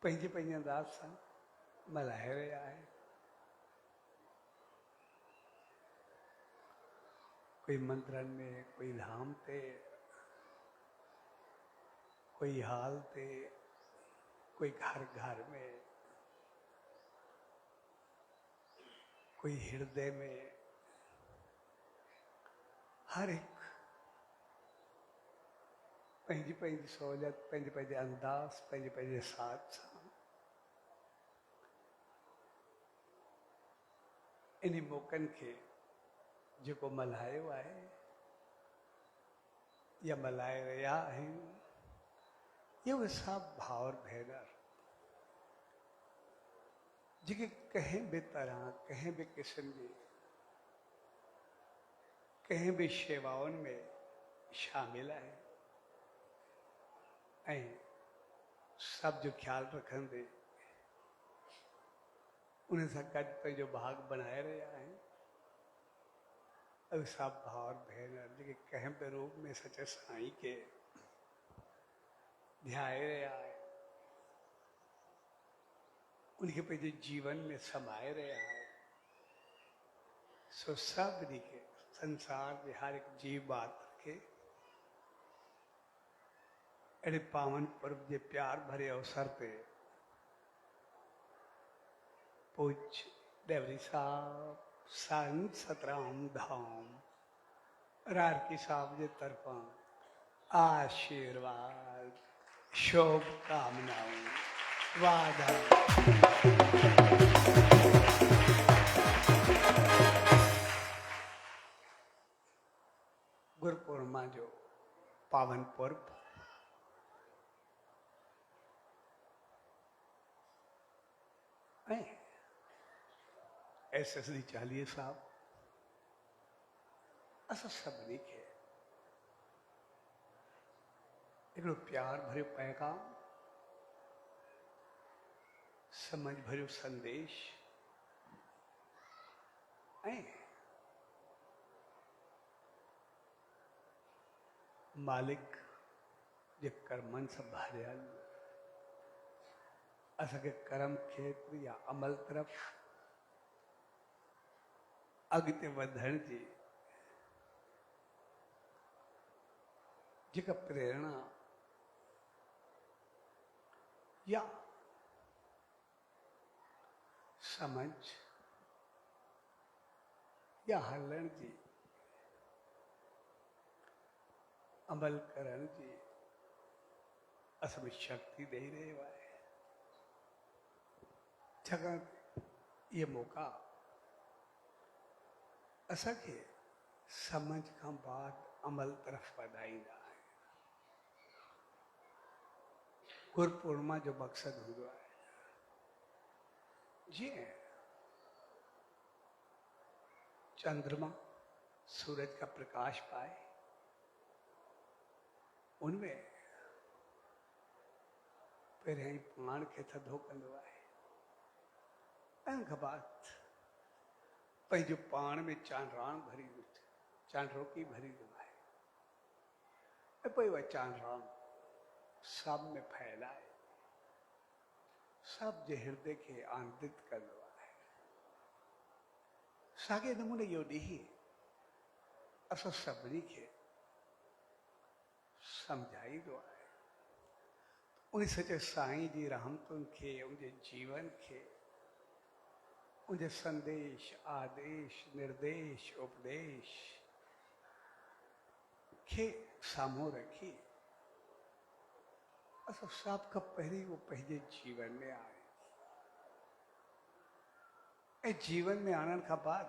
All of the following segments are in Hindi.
पंहिंजे पंहिंजे अंदाज सां मल्हाए रहिया आहिनि। कोई मंदरनि में, कोई धाम ते, कोई हाल ते, कोई घर घर में, कोई हृदय में, हर एक पंहिंजी पंहिंजी सहूलियत, पंहिंजे पंहिंजे अंदाज़, पंहिंजे पंहिंजे साथ सां इन मौक़नि खे जेको मल्हायो आहे या मल्हाए रहिया आहिनि, ये उहे सभु भाउर भेनर जेके कंहिं बि तरह, कंहिं बि क़िस्म जी, कंहिं बि शेवाउनि में शामिल आहिनि ऐं सभ जो ख्यालु रखंदे उन सां गॾु पंहिंजो भाग बणाए रहिया आहिनि। उहे सभु भाउर भेनर जेके कंहिं बि रूप में सचे साईं खे ध्याए रहिया आहिनि, उनखे पंहिंजे जीवन में समाए रहिया आहिनि। सो सभिनी खे, संसार जे हर हिकु जीव मात्र खे अहिड़े पावन पर्व जे प्यार भरे अवसर ते पूज्य डेवरी साहब संत सतराम धाम रारकी साहब जे तरफां आशीर्वाद, शुभकामनाऊं, वादा। गुरु पूर्णिमा जो पावन पर्व ऐं एसएसडी चालीहे साहब असां सभिनी खे हिकिड़ो प्यार भरियो पैगाम, समझ भरियो संदेश ऐं मालिक जे कर्मनि सां भरियल असांखे कर्म क्षेत्र या अमल तरफ़ अॻिते वधण जी जेका प्रेरणा या समझ या हलण जी, अमल करण जी असां में शक्ति ॾेई रहियो आहे। छाकाणि इहे मौक़ा असांखे समझ खां बाद अमल तरफ़ वधाईंदा आहिनि। गुरु पूर्णिमा जो मक़सदु हूंदो आहे जीअं चंद्रमा सूरज का प्रकाश पाए, उनमें पहिरियां ई पाण खे थधो कंदो आहे ऐं उन खां बाद पंहिंजो पाण में चांडराण भरी चांडरोकी भरींदो आहे ऐं पोइ उहा चांडराण सभ में फैलाए सभ जे हृदय खे आनंदित कंदो आहे। साॻे नमूने इहो ॾींहुं असां सभिनी खे सम्झाईंदो आहे उन सचे साईं जी रहमतुनि खे, उनजे जीवन खे, उनजे संदेश, आदेश, निर्देश, उपदेश खे साम्हूं रखी असां सभ खां पहिरीं उहो पंहिंजे जीवन में आणे ऐं जीवन में आणण खां बाद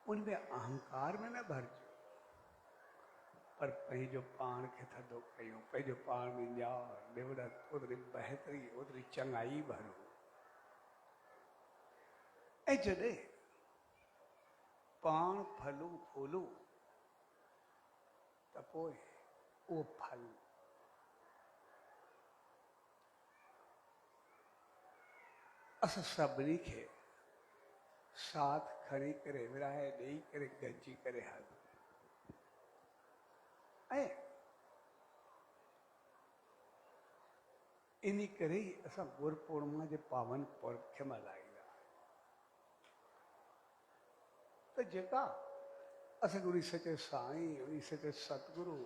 उनमें अहंकार में न भरिजो, पर पंहिंजो पाण खे थधो कयूं, पंहिंजो पाण में न्यार, निवड़त, ओतिरी बहितरी, ओतिरी चङाई भरूं ऐं जॾहिं पाण फलूं फूलूं त पोइ उहो फल असां सभिनी खे साथ खणी करे विराए ॾेई करे गॾिजी करे हलूं ऐं इन करे असां गुरु पूर्णिमा जे पावन पर्व खे मल्हाईंदा त जेका असांखे उन सचे साईं उन सचे सतगुरु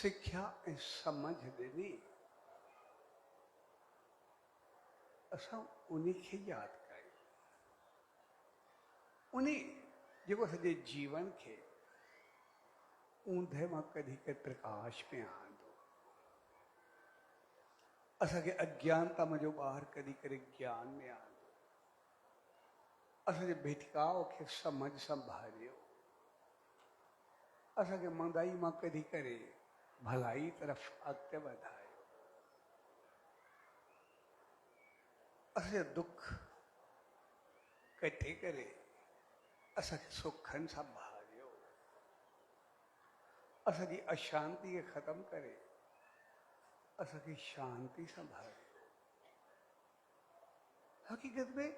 सिख्या ऐं समझ ॾिनी असां उन खे यादि कयूं उन जेको सॼे जीवन खे ऊंधे मां कढी करे प्रकाश में आंदो असांखे अज्ञानता में जो ॿाहिरि कढी करे ज्ञान में आंदो असांजे भिटकाव खे समझ संभालियो असांखे मंदाई मां कढी करे भलाई तरफ़ अॻिते वधायो असांजा दुख कटे करे असांखे सुखनि सां भरियो असांजी अशांति खे ख़तमु करे असांखे शांति सां भरियो हक़ीक़त में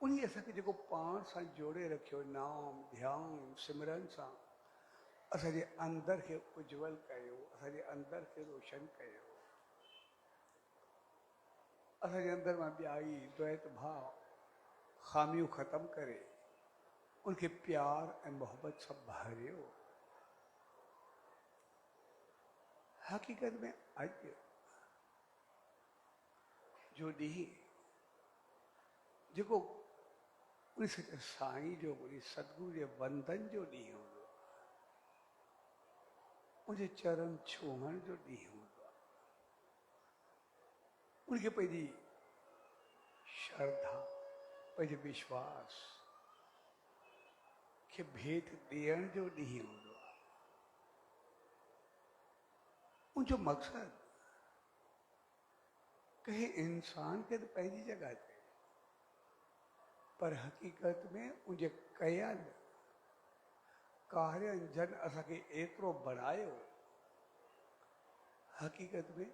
उन असांखे जेको पाण सां जोड़े रखियो नाम ध्यान सिमरन सां असांजे अंदर खे उज्जवल कयो असांजे अंदर खे रोशन कयो असांजे अंदर मां ॿियाई द्वैत भाव खामियूं ख़तमु करे उनखे प्यार ऐं मोहब्बत सां भरियो हक़ीक़त में अॼु जो ॾींहुं जेको उन सचे साईं जो उन सतगुरु जे वंदन जो ॾींहुं हूंदो उनजे चरण छुहण जो ॾींहुं हूंदो आहे उनखे पंहिंजी श्रद्धा पंहिंजे विश्वास खे भेट ॾियण जो ॾींहुं हूंदो आहे उनजो मक़सदु कंहिं इंसान खे त पंहिंजी जॻह ते पर हक़ीक़त में उनजे कयल कार्यनि जन असांखे एतिरो बणायो हक़ीक़त में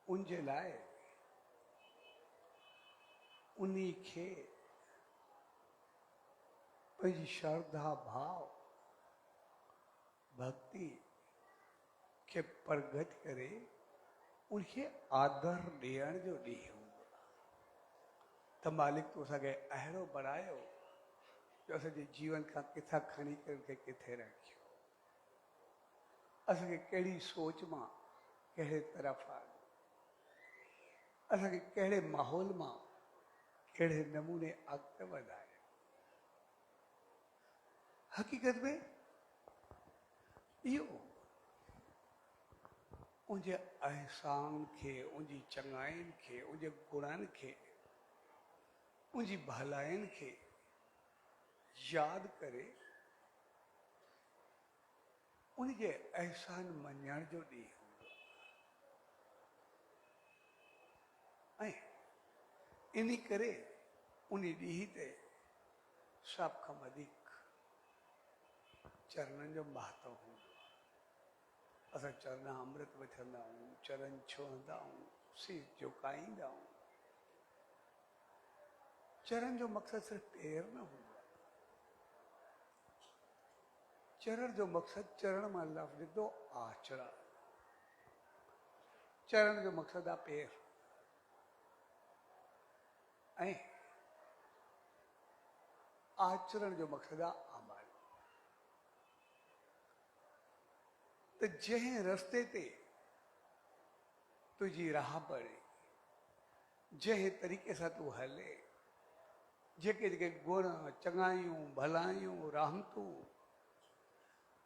उनजे लाइ उन्ही खे पंहिंजी श्रद्धा भाव भक्ति खे प्रगट करे उनखे आदर ॾियण जो ॾींहुं हूंदो आहे त मालिक तूं असांखे अहिड़ो बणायो जो असांजे जीवन खां किथां खणी करे उनखे किथे रखियो असांखे कहिड़ी सोच मां कहिड़े तरफ़ आयो असांखे कहिड़े माहौल मां कहिड़े नमूने अॻिते वधायो हक़ीक़त में इहो उनजे अहसान खे उनजी चङाइनि खे उनजे गुणनि खे उनजी भलाइनि खे यादि करे उनजे अहसान मञण जो ॾींहुं हूंदो ऐं इन करे उन ॾींहं ते सभ खां वधीक चरणनि जो महत्व हूंदो आहे असां चरण अमृत वठंदा आहियूं चरण छुहंदा आहियूं सिर झुकाईंदा आहियूं चरण जो मक़सदु सिर्फ़ु पेर न हूंदो आहे चरण जो मक़सदु चरण मां लफ़्ज़ निकितो आचरण चरण जो मक़सदु आहे पेर ऐं आचरण जो मक़सदु आहे अमल त जंहिं रस्ते ते तुंहिंजी राह पड़े जंहिं तरीक़े सां तूं हले जेके जेके गुण चङाइयूं भलाइयूं रहमतूं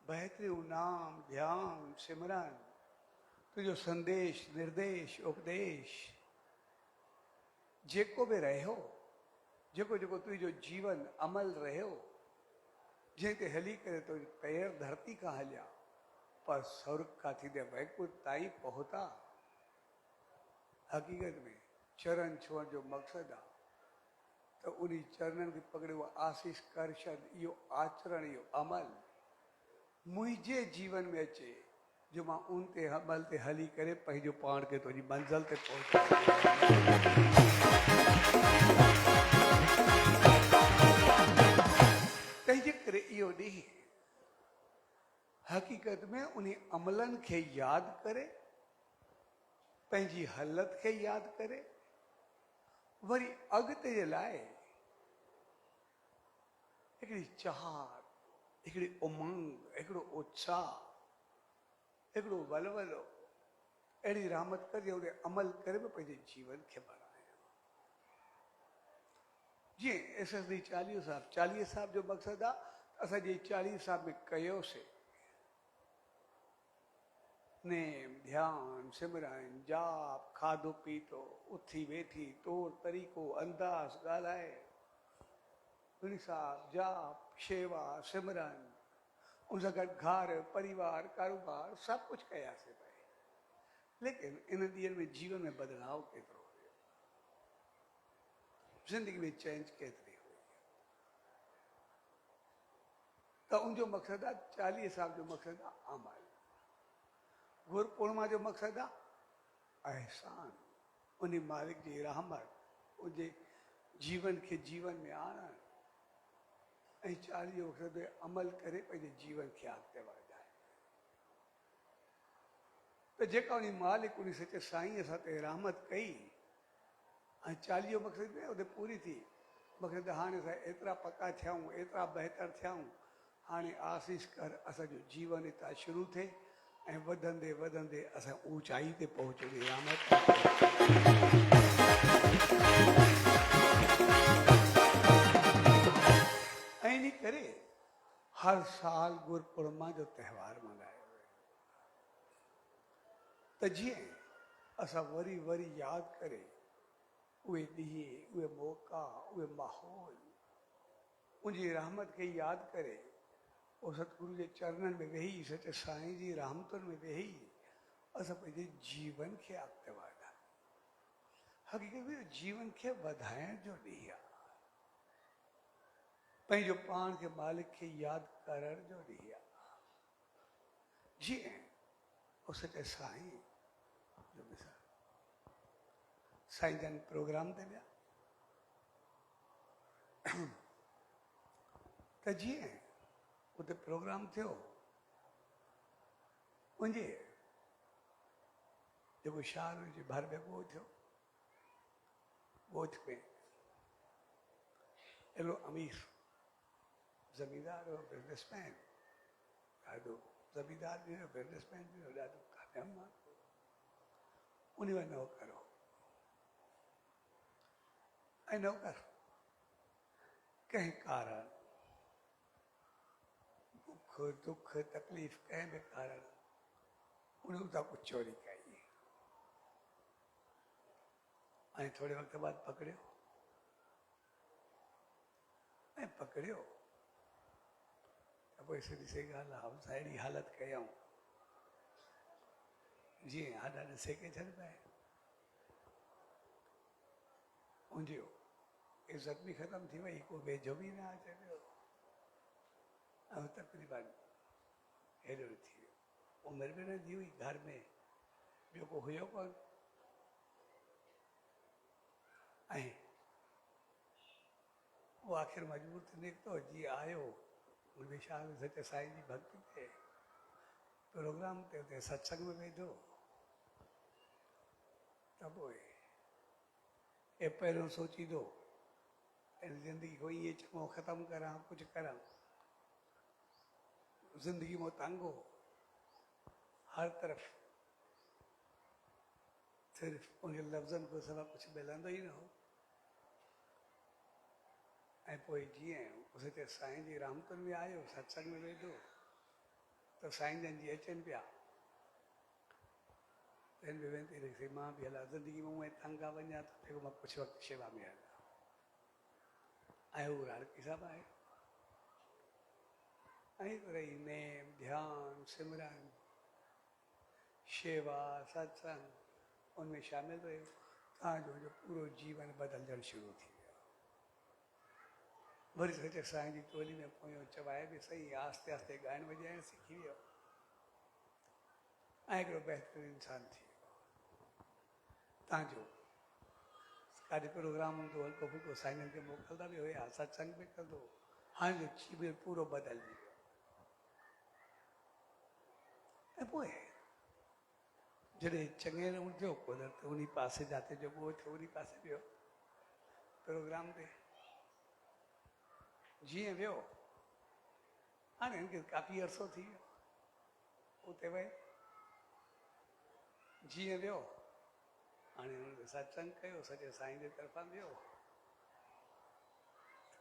बहितरियूं नाम ध्यान सिमरन तुंहिंजो संदेश निर्देश उपदेश जेको बि रहियो जेको जेको तुंहिंजो जीवन अमल रहियो जंहिं ते हली करे तुंहिंजी पैर धरती खां हलिया पर स्वर्ग खां थींदे वैकुंठ ताईं पहुता हक़ीक़त में चरण छुअण जो मक़सदु आहे त उन चरणनि खे पकड़ियो आशीष कर्षण इहो आचरण इहो अमल मुंहिंजे जीवन में अचे जो मां उन ते अमल ते हली करे पंहिंजो पाण खे तुंहिंजी मंज़िल ते पहुचायां तंहिंजे करे इहो ॾींहुं हकीकत में उन्हीं अमलन खे याद करे, पंहिंजी हालत खे याद करे, वरी अॻिते जे लाइ हिकिड़ी चाहत, हिकिड़ी उमंग, हिकिड़ो उत्साह, हिकिड़ो वलवलो अहिड़ी रहमत करे उन अमल करे बि पंहिंजे जीवन खे बणाए। जीअं एसएसडी चालीह साहिब जो मक़सदु आहे असां जे 40 साहिब में कयोसीं नेम ध्यान सिमरन जाप खाधो पीतो उथी वेठी तौर तरीक़ो अंदाज़ ॻाल्हाए निसाब जाप शेवा सिमरन उन सां गॾु घर परिवार कारोबार सभु कुझु कयासीं भाई, लेकिन इन ॾींहनि में जीवन में बदलाव केतिरो हुयो, ज़िंदगी में चेंज केतिरी हुई। त उनजो मक़सदु आहे 40 साहिब जो मक़सदु आहे अमल, गुरु पूर्णिमा जो मक़सदु आहे अहसान, उन मालिक जी रहमत उनजे जीवन खे जीवन में आणणु ऐं 40 जो मक़सदु आहे अमल करे पंहिंजे जीवन खे अॻिते वधाए। त जेका उन मालिक उन सचे साईं असां ते रहमत कई ऐं 40 जो मक़सदु में उते पूरी थी, मक़सदु हाणे असां एतिरा पका थियूं एतिरा बहितर थियूं, हाणे आसीस कर असांजो जीवन हितां शुरू थिए ऐं वधंदे वधंदे असां ऊचाई ते पहुचूं। ऐं इन करे हर साल गुरु पूर्णिमा जो त्योहार मल्हायो वेंदो त जीअं असां वरी वरी यादि करे उहे ॾींहं उहे मौक़ा उहे माहौल उनजी रहमत खे यादि करे और सतगुरु के चरणन में वेही सचे साईं जी रहमतुनि में वेही असां पंहिंजे जीवन खे अॻिते वधायूं। हक़ीक़त में जीवन खे वधाइण जो ॾींहुं आहे, पंहिंजो पाण खे मालिक खे यादि करण जो ॾींहुं आहे। जीअं उहो सचे साईं जो मिसाल साईं जन प्रोग्राम ते विया त जीअं उते प्रोग्राम थियो उनजे जेको शहर हुनजे भर में ॻोठ थियो, ॻोठ में अहिड़ो अमीर ज़मींदार हो बिज़नेसमैन, ॾाढो ज़मींदार बि हुयो बिज़नेसमैन बि हुयो, ॾाढो कामयाबु माण्हू उन में नौकर हो ऐं नौकर कंहिं कारण दुख तकलीफ़ कंहिं बि कारण उन उतां कुझु चोरी कई ऐं थोरे वक़्त बाद पकड़ियो ऐं पकड़ियो त पोइ सिधी सी ॻाल्हि आहे असां अहिड़ी हालत कयऊं जीअं हाॾा ॾिसे के छॾ पए, उनजो इज़त बि ख़तमु थी वई, को वेझो बि न अचे पियो ऐं तकरीबन हेॾो थी वियो, उमिरि बि न थी हुई, घर में ॿियो को हुयो कोन ऐं वो आख़िर मजबूर थी निकितो। जीअं आयो उन शाह में सचे साईं जी भक्ति ते प्रोग्राम ते उते सत्संग में वेठो त पोइ ए पहिरियों सोचींदो ज़िंदगी को ईअं चङो ख़तमु करां कुझु करां, जिंदगी में तंग हो हर तरफ, सिर्फ उन लफ़्ज़नि को सवा कुछ मिलंदो ही न हो। ऐं पोइ जीअं सचे साईं जी रहमतुनि में आयो सत्संग में वेठो त साईं जन जी अचनि पिया त हिन में वेंदी रही मां बि हला ज़िंदगी में उहे तंग आहे वञा त जेको मां कुझु वक़्तु शेवा में हलां ऐं उहो राणकी साहिबु आहे ऐं रही नेम ध्यान सिमरन शेवा सत्संग उनमें शामिल रहियो, तव्हांजो जो पूरो जीवन बदलजणु शुरू थी वियो। वरी सचे साईं जी टोली में पोयों चवाए बि सही, आस्ते आस्ते ॻाइण वॼाइण सिखी वियो ऐं हिकिड़ो बहितरीनु इंसानु थी वियो। तव्हांजो काॾे प्रोग्राम हूंदो हल्को फुल्को साईं खे मोकिलंदा बि हुया, सत्संग बि कंदो, हाणे जो जीवन पूरो बदिलजी वियो। ऐं पोइ जॾहिं चङे नमूने थियो कुदरत उन पासे जाते जो उहो थियो उन पासे वियो प्रोग्राम ते जीअं वियो हाणे हिनखे काफ़ी अरसो थी वियो उते वए जीअं वियो हाणे हुनखे सत्संग कयो सॼे साईं जे तरफ़ां वियो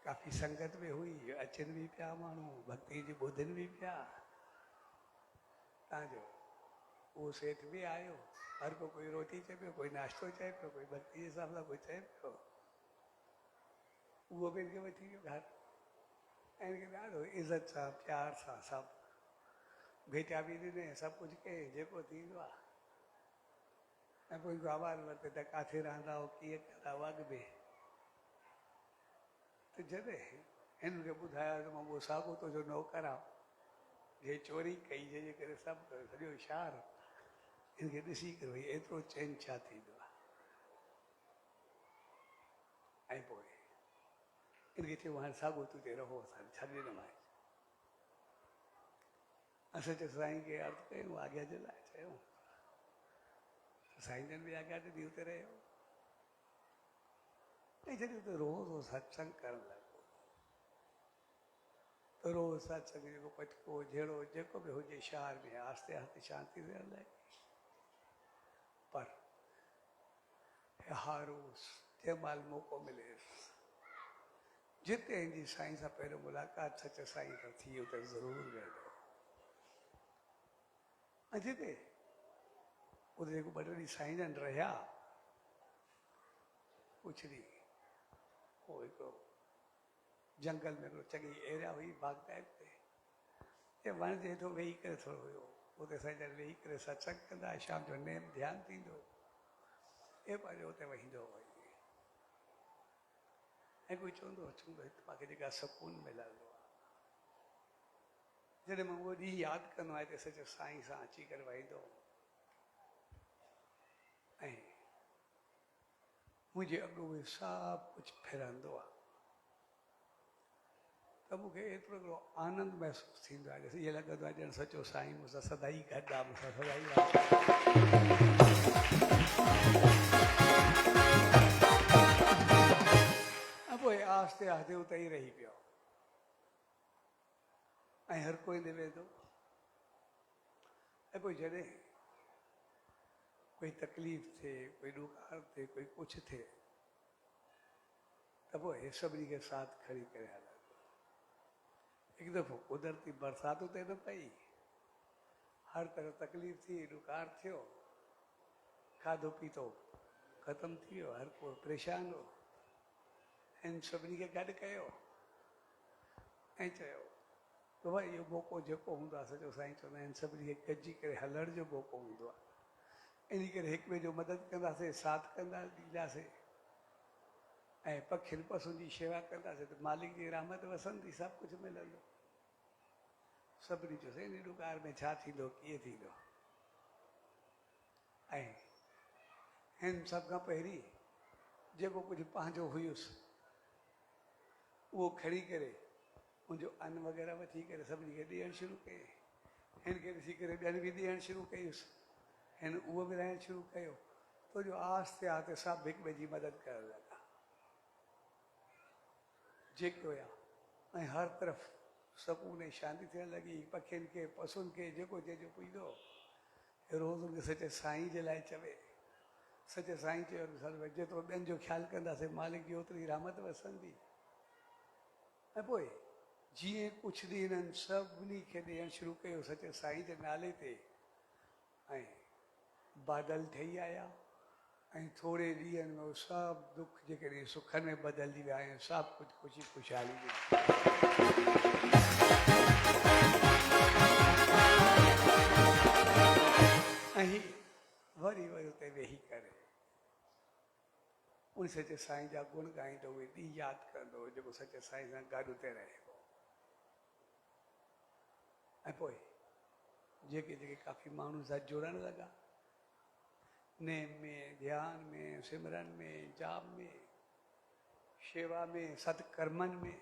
काफ़ी संगत में हुई अचनि बि पिया माण्हू भक्ति जी ॿुधनि बि पिया तव्हांजो उहो सेठ बि आयो हर को कोई रोटी चए पियो कोई नाश्तो चए पियो कोई भक्ति जे हिसाब सां कोई चए पियो उहो बि हिनखे वठी वियो घर ऐं हिनखे ॾाढो इज़त सां प्यार सां सभु भेटिया बि ॾिने सभु कुझु कई जेको थींदो आहे ऐं पोइ आवाज़ु वरिते त किथे रहंदा हो कीअं कंदा हुआ अॻु में त जॾहिं हिनखे ॿुधायो त मां उहो साॻो तुंहिंजो नौकर आहे जे चोरी कई जंहिंजे करे सभु कयो सॼो शहर हिनखे ॾिसी करे भई एतिरो चैन छा थींदो आहे ऐं पोइ हिनखे चयो हाणे साॻो तूं ते रहो असां छॾे ॾिनमांइ असां चयो साईं खे अर्ज़ु कयूं आज्ञा जे लाइ चयूं साईं जन बि आज्ञा ॾिनी उते रहियो ऐं जॾहिं उते रोज़ सत्संग करणु लॻो त रोज़ सत्संग जेको पटको जहिड़ो जेको बि हुजे शहर में आस्ते आस्ते शांति थियण लॻी पर हर रोज़ जंहिं महिल मौक़ो मिलेसि जिते हिनजी साईं सां पहिरियों मुलाक़ात सच साईं सां थी उते ज़रूरु वेंदो ऐं जिते उते जेको ॿ टे ॾींहं साईं जन रहिया कुझु ॾींहं पोइ हिकिड़ो जंगल में हिकिड़ो चङी एरिया हुई बाग टाइप ते वण जे हेठो वेही करे थोरो हुयो उते साईं जन वेही करे सत्संग कंदा शाम जो नेम ध्यानु थींदो ऐं पंहिंजो उते वेहींदो हुई ऐं कोई चवंदो मूंखे जेका सुकून मिलंदो आहे जॾहिं मां उहो ॾींहुं यादि कंदो आहियां त सचो साईं सां अची करे वेहींदो ऐं मुंहिंजे अॻु उहे सभु कुझु फिरंदो आहे त मूंखे एतिरो हिकिड़ो आनंद महसूसु थींदो आहे ईअं लॻंदो आहे ॼण सचो साईं मूंसां सदाई गॾु आहे मूंसां सदाई ऐं पोइ आस्ते आस्ते उते ई रही पियो ऐं हर कोई ॾे वेंदो ऐं पोइ जॾहिं कोई तकलीफ़ थिए कोई ॾुकार थिए कोई कुझु थिए त पोइ सभिनी खे साथ खणी करे हलंदो हिकु दफ़ो कुदरती बरसाति उते न पई हर तरह तकलीफ़ थी ॾुकार थियो खाधो पीतो ख़तमु थी वियो हर को परेशान हो हिन सभिनी खे गॾु कयो ऐं चयो त भई इहो मौक़ो जेको हूंदो आहे सॼो साईं चवंदा आहिनि सभिनी खे गॾिजी करे हलण जो मौक़ो हूंदो आहे इन करे हिक ॿिए जो मदद कंदासीं साथ कंदा ॾींदासीं ऐं पखियुनि पशुनि जी शेवा कंदासीं त मालिक जी रहमत वसंदी सभु कुझु मिलंदो सभिनी चयोसीं इन ॾुकार में छा थींदो कीअं थींदो ऐं हिन सभ खां पहिरीं जेको कुझु पंहिंजो हुयुसि उहो खणी करे मुंहिंजो अन्न वग़ैरह वठी करे सभिनी खे ॾियणु शुरू कई हिन खे ॾिसी करे ॿियनि बि ॾियणु शुरू कयुसि हिन उहो बि रहणु शुरू कयो तो जो आस्ते आस्ते सभु हिक ॿिए जी मदद करणु लॻा जेके हुया ऐं हर तरफ़ सुकून ऐं शांती थियणु लॻी पखियुनि खे पशुनि खे जेको जंहिंजो पुॼंदो रोज़ उनखे सचे साईं जे लाइ चवे सचे साईं चयो जेतिरो ॿियनि जो ख़्यालु कंदासीं मालिक जी ओतिरी रहमत वसंदी ऐं पोइ जीअं कुझु ॾींहं हिननि सभिनी खे ॾियणु शुरू कयो सचे साईं जे नाले ते ऐं बादल ठही आया ऐं थोरे ॾींहंनि में सभु दुख जेके ॾींहं सुखनि में बदिलजी विया आहिनि सभु कुझु ख़ुशी ख़ुशहाली ऐं वरी वरी उते वेही करे उन सचे साईं जा गुण ॻाईंदो उहे ॾींहुं यादि कंदो जेको सचे साईं सां गॾु उते रहे ऐं पोइ जेके जेके काफ़ी माण्हू सां जुड़ण लॻा नेम में ध्यान में सिमरन में जाप में शेवा में सत्कर्मनि में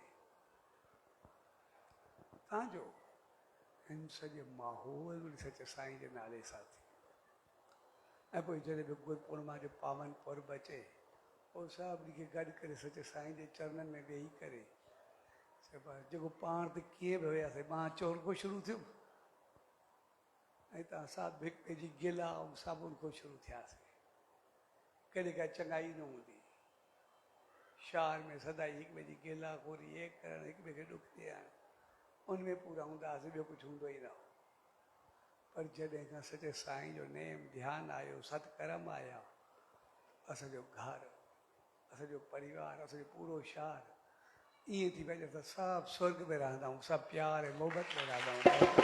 तव्हांजो इन सॼे माहौल में सच साईं जे नाले सां थी। ऐं पोइ जॾहिं बि गुरुपूर्णिमा जो पावन पर्व अचे पोइ सभिनी खे गॾु करे सच साईं जे चरणनि में वेही करे जेको पाण त कीअं बि हुयासीं, मां चोर खां शुरू थियो ऐं तव्हां सभु हिकु ॿिए जी गिला ऐं साबुण खां शुरू थियासीं। कॾहिं का चङाई न हूंदी, शहर में सदाई हिकु ॿिए जी गिला खोरी हे करणु, हिकु ॿिए खे ॾुख ॾियणु, उनमें पूरा हूंदा हुआसीं, ॿियो कुझु हूंदो ई न हो। पर जॾहिं खां सचे साईं जो नेम ध्यानु आयो, सतकर्म आया, असांजो घरु, असांजो परिवार, असांजो पूरो शहर ईअं थी वियो त सभु स्वर्ग में रहंदा आहियूं, सभु प्यार ऐं मोहबत में रहंदा आहियूं।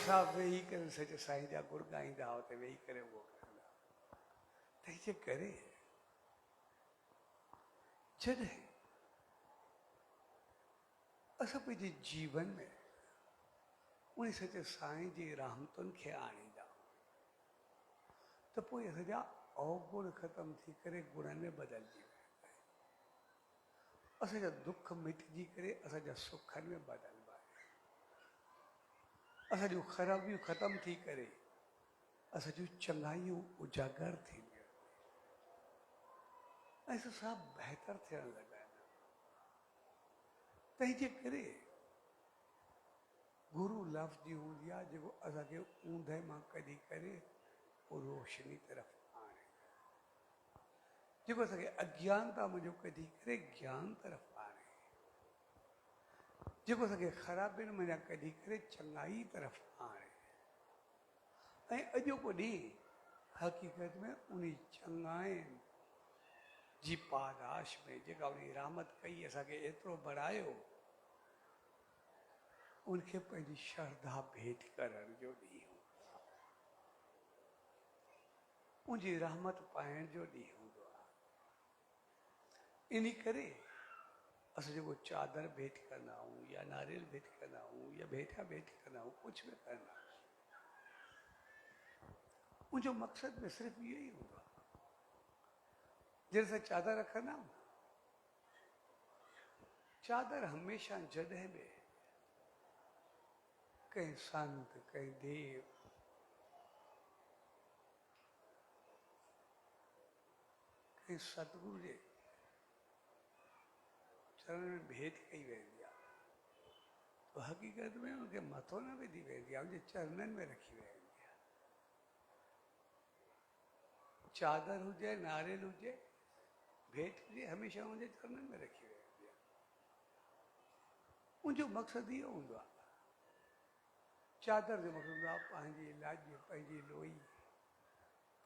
सभु वेही करे सच साईं जा गुर ॻाईंदा हुते वेही करे उहो कंदा। तंहिंजे करे जॾहिं असां पंहिंजे जीवन में उन सचे साईं जी रहमतुनि खे आणींदा त पोइ असांजा अवगुण ख़तम थी करे गुणनि में बदिलजी वेंदा आहिनि। असांजा दुख मिटिजी करे असांजा सुखनि में बदिलबा आहिनि। असांजूं ख़राबियूं ख़तम थी करे असांजूं चङाइयूं उजागर थींदियूं ऐं सभु बहितर थियण लॻा आहिनि। तंहिंजे करे गुरु लफ़्ज़ जी हूंदी आहे जेको असांखे ऊंदहि मां कढी करे पोइ रोशनी तरफ़ आणे, जेको असांखे अज्ञानता मुंहिंजो कढी करे ज्ञान तरफ़ आणे, जेको असांखे ख़राबियुनि मां कढी करे चङाई तरफ़ आणे। ऐं अॼोको ॾींहुं हक़ीक़त में उन चङाइनि जी पादाश में जेका उन रहमत कई असांखे एतिरो बढ़ायो, उनखे पंहिंजी श्रद्धा भेंट करण जो ॾींहुं, उनजी रहमत पाइण जो ॾींहुं हूंदो आहे। इन करे असां जेको चादर भेंट कंदा आहियूं या नारियल भेंट कंदा आहियूं या भेटा भेंट कंदा आहियूं, कुझु बि कंदा आहियूं, उनजो मक़सदु में सिर्फ़ु इहो ई हूंदो आहे। जॾहिं असां चादर रखंदा आहियूं, चादर हमेशह जॾहिं बि कंहिं संत, कंहिं देव, कंहिं सतगुरु जे चरण में भेंट कई वेंदी आहे तो हक़ीक़त में उनखे मथो न विधी वेंदी आहे, उनजे चरणनि में रखी वेंदी आहे। चादर हुजे, नारियल हुजे, भेंट हुजे, हमेशह उनजे चरणनि में रखी वेंदी आहे। उनजो मक़सदु इहो हूंदो आहे। चादर जो मक़सदु हूंदो आहे पंहिंजी लाज, पंहिंजी लोई,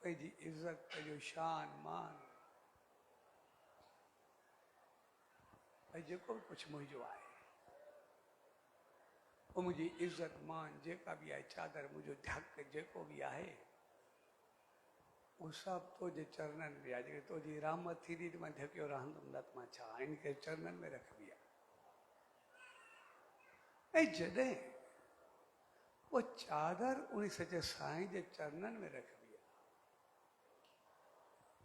पंहिंजी इज़त, पंहिंजो शान मान, ऐं जेको बि कुझु मुंहिंजो आहे उहो मुंहिंजी इज़त मान जेका बि आहे, चादर मुंहिंजो ढक जेको बि आहे, उहो सभु तुंहिंजे चरणनि में आहे। जेके तुंहिंजी रहमत थींदी त मां ढकियो रहंदुमि, न त मां छा, इन खे चरणनि में रखबी आहे। ऐं जॾहिं उहा चादर उन सचे साईं जे चरणनि में रखबी आहे,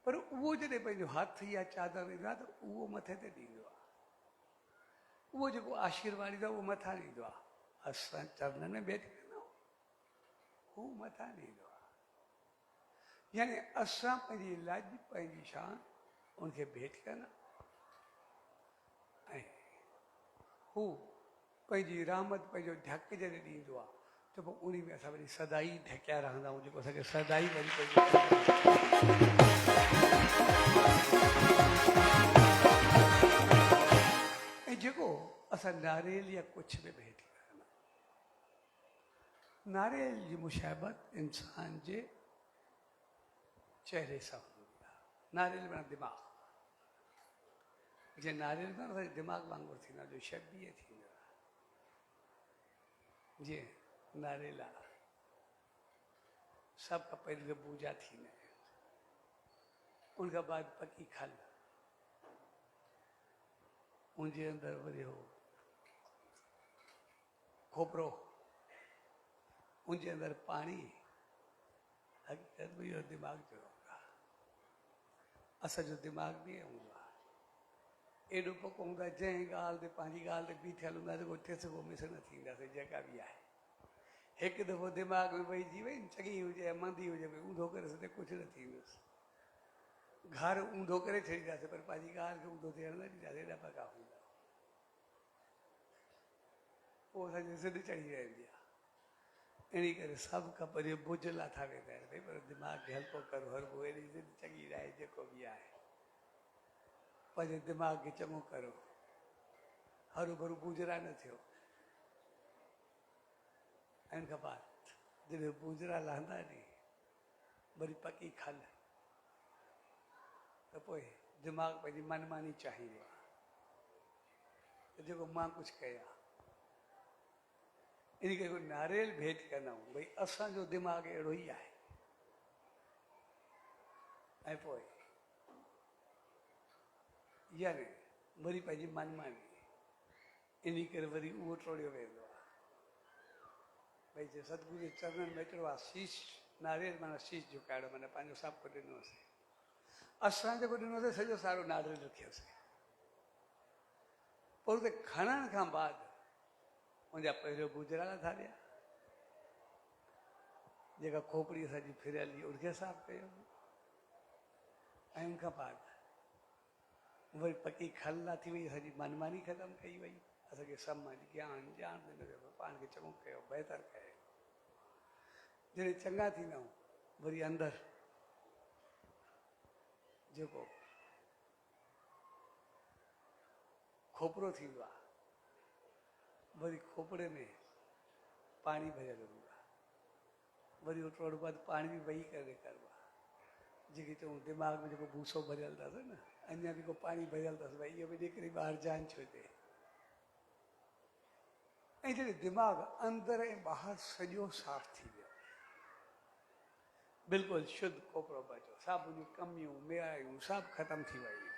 पर उहो जॾहिं पंहिंजो हथ या चादर ॾींदो आहे त उहो मथे ते ॾींदो आहे। उहो जेको आशीर्वाद ॾींदो आहे उहो मथां ॾींदो आहे। असां चरणनि में भेंट कंदा आहियूं, हू मथां ॾींदो आहे। यानी असां पंहिंजी लाज, पंहिंजी शान उनखे भेंट कंदा ऐं हू पंहिंजी रहमत, पंहिंजो ढक जॾहिं ॾींदो आहे त पोइ उन में असां वरी सदाई ढकिया रहंदा आहियूं, जेको असांखे सदाई वरी ऐं जेको असां नारियल या कुझु बि भेंट कंदा आहियूं, नारियल जी मुशाबत इंसान जे चेहरे सां हूंदी आहे। नारियल माना दिमाग़, जीअं नारियल माना असांजे दिमाग़ वांगुरु थींदो आहे, जो शबीह थींदो आहे। जीअं नारियल आहे, सभु खां पहिरीं पूजा थींदा आहिनि, उनखां बाद पकी खल, उनजे अंदरि वरी हो खोपरो, उनजे अंदरि पाणी, हक़ीक़त में इहो दिमाग़ जो हूंदो आहे। असांजो दिमाग़ बि हूंदो आहे। एॾो पको हूंदो आहे जंहिं ॻाल्हि ते पंहिंजी ॻाल्हि ते बीठल हूंदा जेको टिस को मिस न थींदासीं जेका बि आहे। हिकु दफ़ो दिमाग़ में वही जी वई चङी हुजे या मंदी हुजे भई ऊंधो करे सघे कुझु न थींदुसि। घर ऊंधो करे छॾींदासीं पर पंहिंजी ॻाल्हि खे ऊंधो थियण न ॾींदासीं। एॾा पका हूंदा पोइ असांजी ज़िद चढ़ी रहंदी आहे। इन करे सभु कपड़े बुझ लाथा वेंदा आहिनि भई पर दिमाग़ खे हल्को करो हर को अहिड़ी ज़िद चङी रहे जेको बि आहे पंहिंजे दिमाग़ खे चङो करो हरू भरू बूजरा न थियो। इन खां बाद जॾहिं बूजरा लहंदा नी वरी पकी खल त पोइ दिमाग़ पंहिंजी मनमानी चाहींदो आहे त जेको मां कुझु कया। इन करे नारेल भेंट कंदा आहियूं भई असांजो दिमाग़ अहिड़ो ई आहे। ऐं पोइ यानी वरी पंहिंजी मनमानी इन करे वरी उहो टोड़ियो वेंदो आहे भई जे सतगुरु जे चरणनि में हिकिड़ो आहे शीश नारेल माना शीश झुकाइणो माना पंहिंजो सभु कुझु ॾिनोसीं। असां जेको ॾिनोसीं सॼो सारो नारेल रखियोसीं। पोइ उते खणण खां बाद मुंहिंजा पहिरियों गुजरा था ॾिया जेका खोपड़ी असांजी फिरियल हुई उनखे साफ़ कयो ऐं उनखां बाद वरी पकी खल थी वई असांजी मनमानी ख़तमु कई वई। असांखे सम्झ ज्ञान ॼाण ॾिनो पाण खे चङो कयो बहितर कयो। जॾहिं चङा थींदा आहियूं वरी अंदरि जेको खोपड़ो थींदो आहे वरी खोपड़े में पाणी भरियल हूंदो आहे। वरी थोरो बाद पाणी बि वेही करे करिबो आहे। जेके चऊं दिमाग़ में जेको भूसो भरियल अथसि न अञा बि को पाणी भरियल अथसि भई इहो बि निकिरी ॿाहिरि जान छो थिए। ऐं जॾहिं दिमाग़ अंदरि ऐं ॿाहिरि सॼो साफ़ थी वियो बिल्कुलु शुद्ध खोपड़ो बचो सभु उन कमियूं मेरायूं सभु ख़तमु थी वयूं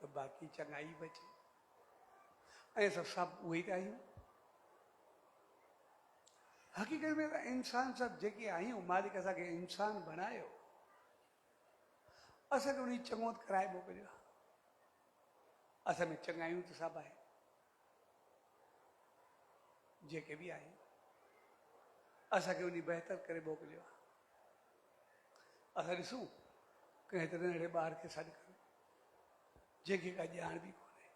त बाक़ी चङाई बचे। ऐं सभु उहे ई आहियूं। हक़ीक़त में त इंसान सभु जेके आहियूं मालिक असांखे इंसान बणायो असांखे उन चङो कराए मोकिलियो आहे। असां में चङायूं त सभु आहे जेके बि आहिनि असांखे उन बहितर करे मोकिलियो आहे। असां ॾिसूं कंहिं तरह अहिड़े ॿार खे सॾु करो जंहिंखे का ॼाण बि कोन्हे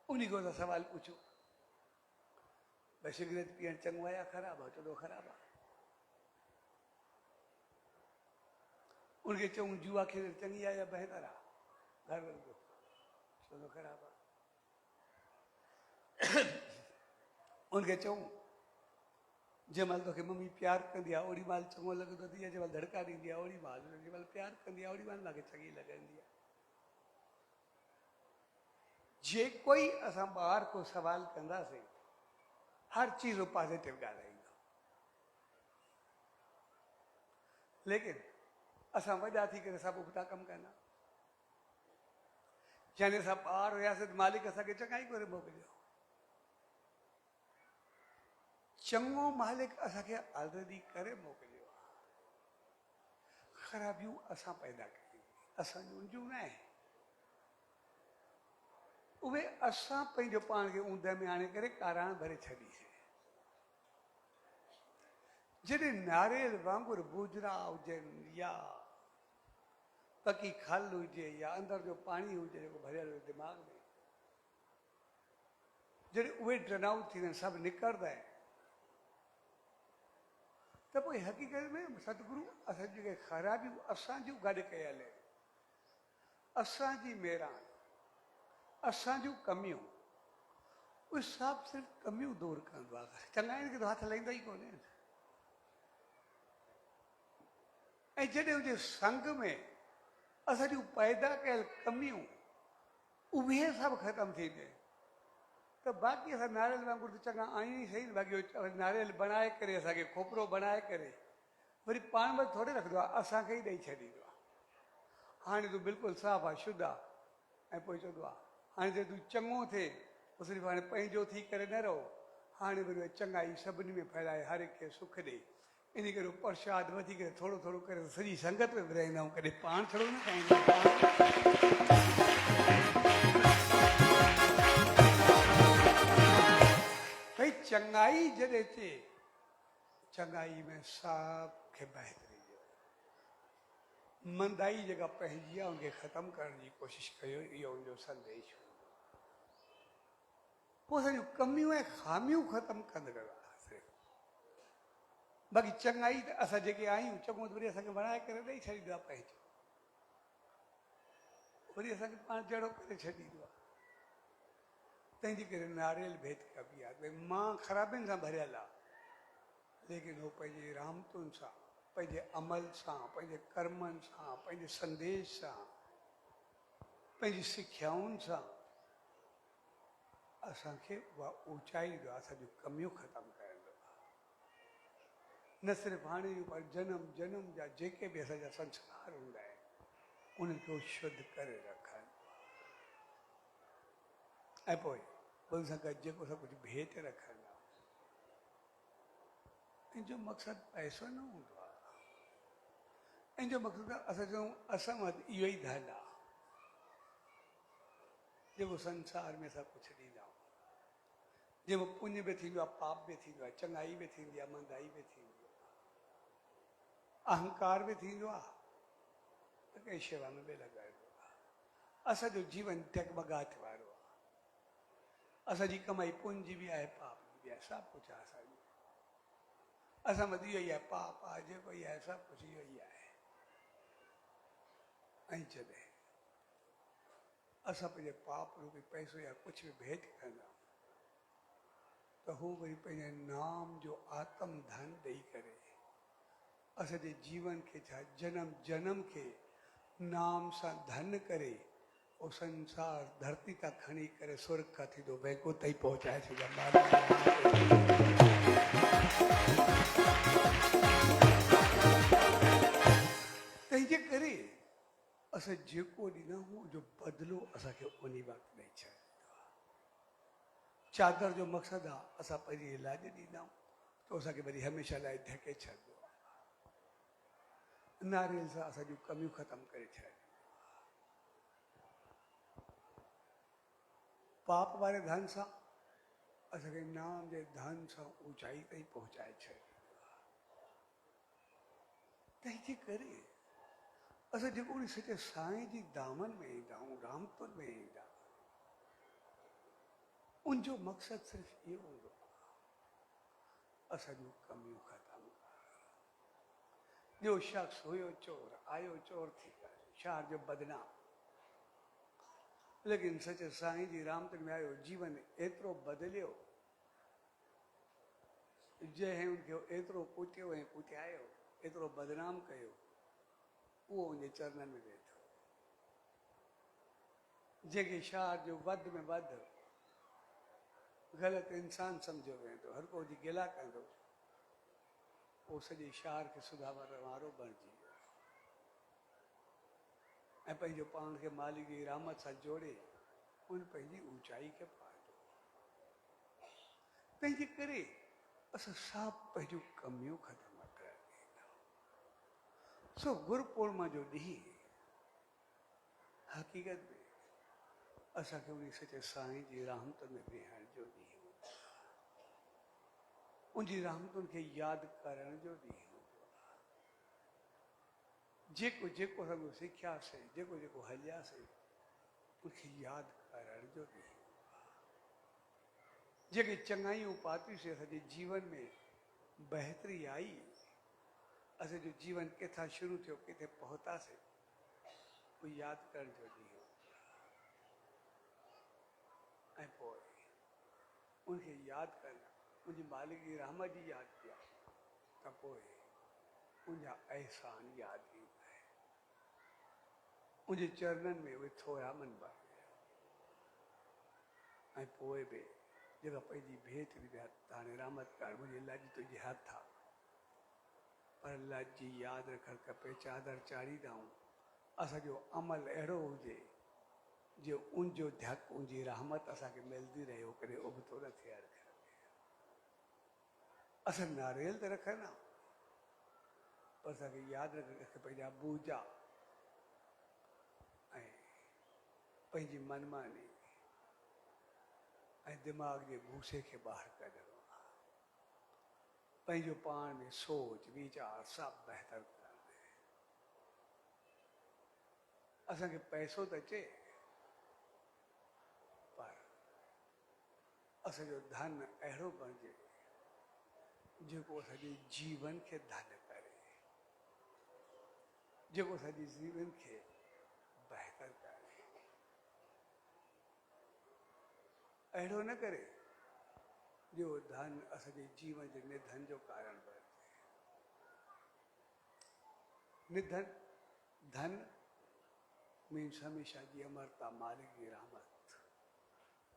उन खां असां सवाल पुछूं भई सिगरेट पीअणु चङो आहे या ख़राबु आहे? चवंदो ख़राबु आहे। उनखे चऊं जुआ खेल चङी आहे या बहितर आहे? घर वञो चवंदो ख़राबु आहे। उनखे चऊं जंहिं महिल तोखे मम्मी प्यारु कंदी आहे ओॾी महिल चङो लॻंदो अथई जंहिं महिल धड़का ॾींदी आहे ओॾी महिल जंहिं महिल प्यारु कंदी आहे ओॾी महिल मूंखे चङी लॻंदी आहे। जेको ई असां ॿार को सवाल कंदासीं हर चीज़ पॉजिटिव ॻाल्हाईंदो। लेकिन असां वॾा थी करे सभु उबता कमु कंदा। यानी असां ॿार हुयासीं त मालिक असांखे चङा ई करे मोकिलियो। चङो मालिक असांखे ऑलरेडी करे मोकिलियो आहे। ख़राबियूं असां पैदा कयूं असांजूं जूं न आहे। उहे असां पंहिंजो पाण खे ऊंदहि में आणे करे काराइण भरे छॾीसीं। जॾहिं नारेल वांगुरु बूजरा हुजनि या पकी खल हुजे या अंदरि जो पाणी हुजे जेको भरियल हुजे दिमाग़ में जॾहिं उहे ड्रन आउट थींदा आहिनि सभु निकिरंदा आहिनि त पोइ हक़ीक़त में सतगुरु असांजी जेके ख़राबियूं असांजूं गॾु कयल आहिनि असांजी मेरान असांजूं कमियूं उहे सभु सिर्फ़ु कमियूं दूरि कंदो आहे। चङाइनि खे त हथु लहींदा ई कोन्हे। ऐं जॾहिं हुजे संग में असांजूं पैदा कयल कमियूं उहे सभु ख़तमु थींदियूं त बाक़ी असां नारियल वांगुरु त चङा आहियूं ई सही बाक़ी नारियल बनाए करे असांखे खोपरो बनाए करे वरी पाण वटि थोरे रखंदो आहे असांखे ई ॾेई छॾींदो आहे। हाणे तूं बिल्कुलु साफ़ु आहे शुद्ध आहे ऐं पोइ चवंदो आहे हाणे जे तूं चङो थिए पोइ सिर्फ़ु हाणे पंहिंजो थी करे न रहो हाणे वरी चङाई सभिनी में फैलाए हर एक खे सुख ॾे। इन करे प्रसाद वधी करे थोरो थोरो करे सॼी संगत में विराईंदा आहियूं। कॾहिं पाण थोरो न खाईंदा आहियूं। चङाई जॾहिं अचे चङाई में सब खे बहितरी ॾियो। मंदाई जेका पंहिंजी आहे उनखे ख़तमु करण जी कोशिशि कयो, इहो उनजो संदेश हूंदो। पोइ असांजूं कमियूं ऐं ख़ामियूं ख़तमु कंदड़ आहे। बाक़ी चङाई त असां जेके आहियूं चङो त वरी असांखे वणाए करे ॾेई छॾींदो आहे पंहिंजो, वरी असांखे पाण जहिड़ो करे छॾींदो आहे। तंहिंजे करे नारियल भेट कबी आहे। भई मां ख़राबियुनि सां भरियल आहे, लेकिन उहो पंहिंजे रामतुनि सां, पंहिंजे अमल सां, पंहिंजे कर्मनि सां, पंहिंजे संदेश सां, पंहिंजी सिख्याउनि सां असांखे उहा ऊचाईंदो आहे, असांजूं कमियूं ख़तमु कंदो आहे। न सिर्फ़ु हाणे पर जनम जनम जा जेके बि असांजा संस्कार हूंदा आहिनि उन्हनि खे शुद्ध करे रखनि ऐं पोइ उन सां गॾु जेको सभु कुझु भेट रखनि। इन जो मक़सदु पैसो न हूंदो आहे। इन जो मक़सदु असां चऊं असां वटि इहो ई धन आहे जेको संसार में असां कुझु ॾींदा आहियूं, जंहिंमें पुण्य बि थींदो आहे, पाप बि थींदो आहे, चङाई बि थींदी आहे, मंदाई बि थींदी आहे, अहंकार बि थींदो आहे, त कंहिं शेवा में बि लॻाइबो आहे। असांजो जीवन डगमगाहट वारो आहे। असांजी कमाई पुण्य बि आहे, पाप बि आहे, सभु कुझु आहे असांजो। असां वटि इहो ई आहे, पाप आहे, जेको ई आहे सभु कुझु इहो ई आहे। ऐं जॾहिं असां पंहिंजे पाप रूपी पैसो या कुझु बि भेट कंदा त हू वरी पंहिंजे नाम जो आत्म धन ॾेई करे असांजे जीवन खे छा जनम जनम खे नाम सां धन करे उहो संसार धरती तां खणी करे स्वर्ग खां थींदो बैगो ताईं पहुचाए छॾींदा। तंहिंजे करे असां जेको ॾींदा आहियूं उनजो बदिलो असांखे उन वक़्तु ॾेई छॾींदो आहे। चादर जो मक़सदु आहे असां पंहिंजी इलाज ॾींदा आहियूं त असांखे वरी हमेशह लाइ ढके छॾींदो आहे। नारियल सां असांजूं कमियूं ख़तमु करे छॾींदो आहे। पाप वारे धन सां असांखे नाम जे धन सां ऊचाई ताईं पहुचाए छॾींदो आहे। तंहिंजे करे असां जेको उन सचे साईं जी दामन में ईंदा आहियूं, रामपुर में ईंदा आहियूं, उनजो मक़सदु सिर्फ़ु इहो हूंदो आहे असांजूं कमियूं ख़तमु करणु। ॿियो शख़्स हुयो चोर, आयो चोर थी करे शहर जो बदनाम, लेकिन सचे साईं जी रामपुर में आयो, जीवन एतिरो बदिलियो, जंहिं उनखे एतिरो कुटियो ऐं कुटियायो, एतिरो बदनाम कयो, उहो उनजे चरणनि में वेठो। जेके शहर जो वध में वधि ग़लति इंसान सम्झो वेंदो, हर को जी गिला कंदो, उहो सॼे शहर खे सुधारण वारो बणिजी वियो ऐं पंहिंजो पाण खे मालिक जी रहमत सां जोड़े उन पंहिंजी ऊचाई खे पायो। तंहिंजे करे असां सभु पंहिंजूं कमियूं ख़तमु करणु। सो गुरु पूर्णिमा जो ॾींहुं हक़ीक़त में असांखे उन सचे साईं जी रहमतुनि में वेहण जो ॾींहुं हूंदो आहे। उनजी रहमतुनि खे यादि करण जो ॾींहुं हूंदो आहे। जेको जेको असां सिखियासीं, जेको जेको हलियासीं, उनखे यादि करण जो ॾींहुं हूंदो आहे। जेके चङाइयूं पातियूंसीं, असांजे जीवन में बहितरी आई, असांजो जीवन किथां शुरू थियो, किथे पहुतासीं, उहो यादि करण जो ॾींहुं हूंदो आहे। ऐं पोइ उनखे यादि करणु, मुंहिंजी मालिक जी रहमत जी यादि कया त पोइ उनजा अहसान यादि ईंदा आहिनि। उनजे चरणनि में उहे थोरा मनबा ऐं पोइ बि जेका पंहिंजी भेट ॾिनी, हाणे रहमत कर, मुंहिंजी लॼ तुंहिंजे हथ आहे, पर लॼ जी यादि रखणु खपे। चादर चाढ़ींदा आहियूं, असांजो अमल अहिड़ो हुजे जो उनजो धक, उनजी रहमत असांखे मिलंदी रहे, कॾहिं उबतो न थिए। असां नारियल त रखंदा, पर असांखे यादि रखणु पंहिंजा बूजा ऐं पंहिंजी मनमानी ऐं दिमाग़ जे भूसे खे ॿाहिरि कढणो आहे। पंहिंजो पाण में सोच वीचार सब बहितर कर दे। असांखे पैसो त अचे पर असांजो धन अहिड़ो बणिजे जेको असांजे जीवन खे धन करे, जेको असांजे जीवन खे बहितर करे। अहिड़ो न करे जो धन असांजे जीवन जे निधन जो कारण बणिजे। निधन धन मीन्स हमेशा जी अमरता, मालिक जी रहमत।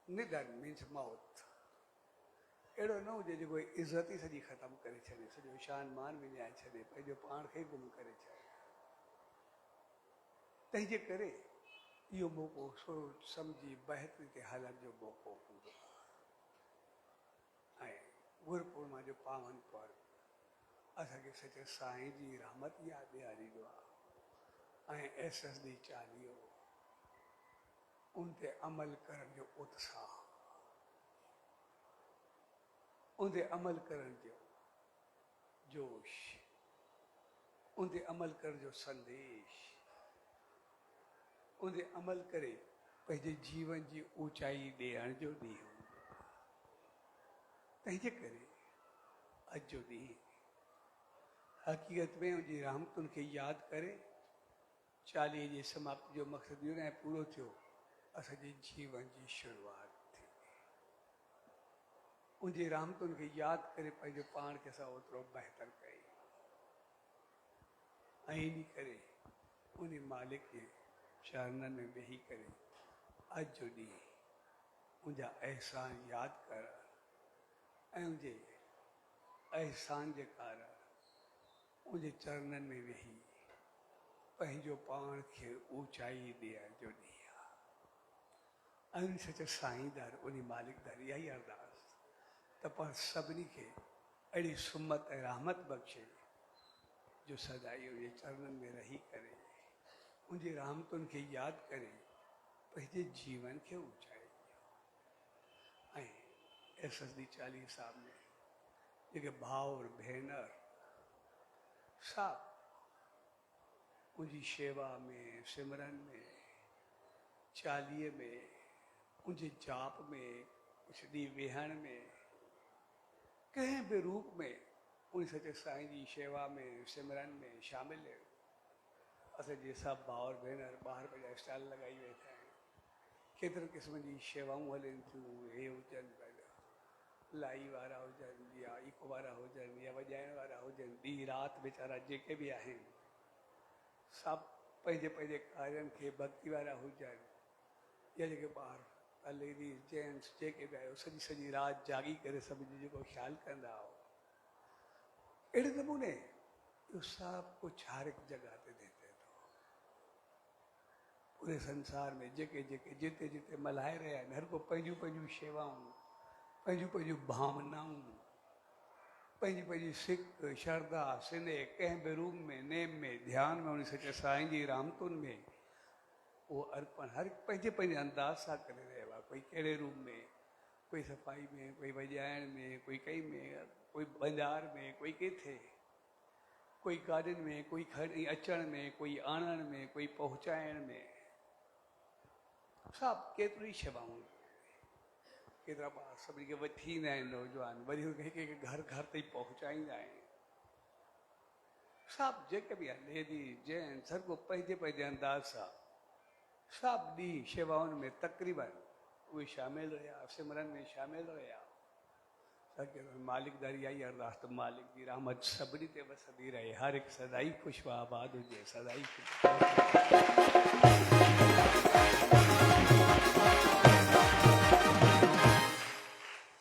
निधन मीन्स मौत। अहिड़ो न हुजे जेको इज़त ई सॼी ख़तमु करे छॾे, सॼो शान मान विञाए छॾे, पंहिंजो पाण खे गुम करे छॾे। तंहिंजे करे इहो मौक़ो सोच सम्झी बहितरी ते हलण जो मौक़ो हूंदो आहे। ऐं गुरुपूर्णिमा जो पावन पर्व असांखे सचे साईं जी रहमत यादि ॾियारींदो आहे ऐं एसएसडी चालीहो, उन ते अमल करण जो उत्साह, उन ते अमल करण जो जोश, उन ते अमल करण जो संदेश, उन ते अमल करे पंहिंजे जीवन जी ऊचाई ॾियण जो ॾींहुं हूंदो आहे। तंहिंजे करे अॼु जो ॾींहुं हक़ीक़त में उनजी रहमतुनि खे यादि करे चालीहे जी समाप्ति जो मक़सदु इहो न पूरो थियो, असांजे जीवन जी शुरूआत थी। उनजी रहमतुनि खे यादि करे पंहिंजो पाण खे असां ओतिरो बहितर कई ऐं इन करे उन मालिक जे चरणनि में वेही करे अॼु जो ॾींहुं मुंहिंजा अहसान यादि कर ऐं उनजे अहसान जे कारण उनजे चरणनि में वेही पंहिंजो पाण खे ऊचाई ॾियण जो ॾींहुं आहे। ऐं सच साईं दर उन मालिक दर इहा ई अरदास त पाण सभिनी खे अहिड़ी सुमत ऐं रहमत बख़्शे जो सदाई उनजे चरणनि में रही करे उनजी रहमतुनि खे यादि करे पंहिंजे जीवन खे ऊचाई ॾियो। ऐं एसएसडी चालीह साहब में जेके भाउर भेनर सभु उनजी शेवा में, सिमरन में, चालीहे में, उनजे जाप में, कुझु ॾींहुं वेहण में, कंहिं बि रूप में उन सचे साईं जी शेवा में, सिमरन में शामिल आहियो। असांजे सभु भाउर भेनर ॿाहिरि पंहिंजा स्टाल लॻाई वेठा आहिनि, केतिरनि क़िस्मनि जी शेवाऊं हलनि थियूं, हे हुजनि लाई वारा हुजनि या इको वारा हुजनि या वॼाइण वारा हुजनि, ॾींहुं राति वीचारा जेके बि आहिनि सभु पंहिंजे पंहिंजे कार्यनि खे, भक्ति वारा हुजनि या जेके ॿार लेडीज़ जेंट्स जेके बि आहियो सॼी सॼी राति जागी करे सभिनी जेको ख़्यालु कंदा हो, अहिड़े नमूने इहो सभु कुझु हर हिकु जॻह ते थिए थो। पूरे संसार में जेके जेके जिते जिते मल्हाए रहिया आहिनि, हर को पंहिंजूं पंहिंजूं शेवाऊं, पंहिंजूं पंहिंजूं भावनाऊं, पंहिंजी पंहिंजी सिक, श्रद्धा, स्नेह कंहिं बि रूप में, नेम में, ध्यान में, उन सचे साईं जी रहमतुनि में उहो अर्पण हर पंहिंजे पंहिंजे अंदाज़ सां करे रहियो आहे। कोई कहिड़े रूप में, कोई सफ़ाई में, कोई वॼाइण में, कोई कई में, कोई भंडार में, कोई किथे, कोई गाॾियुनि में, कोई खणी अचण में, कोई आणण में, कोई पहुचाइण में, सभु केतिरी शेवाऊं। केतिरा ॿार सभिनी खे वठी ईंदा आहिनि नौजवान, वरी हिकु हिकु घर घर ताईं पहुचाईंदा आहिनि। सभु जेके बि आहिनि लेडीज़ जेंट्स हर को पंहिंजे पंहिंजे अंदाज़ सां सभु ॾींहुं शेवाउनि में तक़रीबन उहे शामिल रहिया, सिमरन में शामिल रहिया। मालिक दारी आई अरदास त मालिक जी रहमत सभिनी ते वसंदी रहे, हर हिकु सदाई ख़ुशि आबाद हुजे, सदाई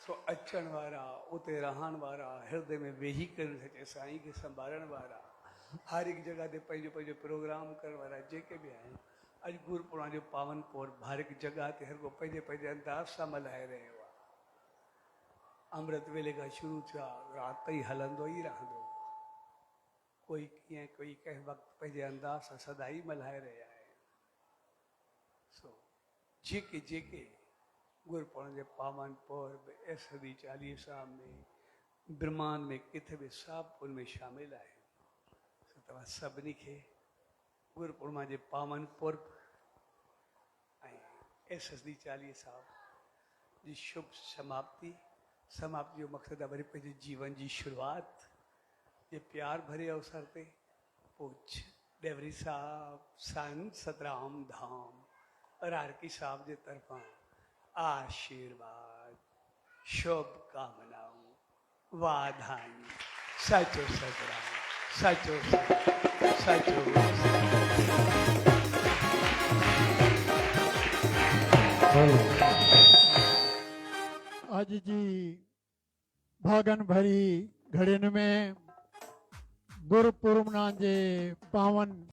सो अचण वारा, उते रहण वारा, हृदय में वेही करे सचे साईं खे संभालण वारा, हर हिकु जॻह ते पंहिंजो पंहिंजो प्रोग्राम करण वारा जेके बि आहिनि, अॼु गुरुपूर्णिमा जो पावन पर्व हर हिकु जॻह ते हर को पंहिंजे पंहिंजे अंदाज़ सां मल्हाए रहियो आहे। अमृत वेले खां शुरू थिया राति ताईं हलंदो ई रहंदो। कोई कीअं, कोई कंहिं वक़्तु पंहिंजे अंदाज़ सां सदाई मल्हाए रहिया आहिनि। सो जेके जेके गुरुपूर्णिमा जे पावन पर्व एसएसडी चालीहे साहब में ब्रह्मांड में किथे भी सब उनमें शामिल आहे। तव्हां सभिनी खे गुरु पूर्णिमा जे पावन पुर्ब ऐं SSD 40 साल जी शुभ समाप्ति जो मक़सदु आहे वरी पंहिंजे जीवन जी शुरूआत जे प्यार भरे अवसर ते पूज्य देवरी साहब संत सतराम धाम रारकी साहब जे तरफां आशीर्वाद शुभकामनाऊं वाधायूं सचो सतराम सचो सचो अज जी भागन भरी घड़ियुनि में गुरु पूर्णिमा जे पावन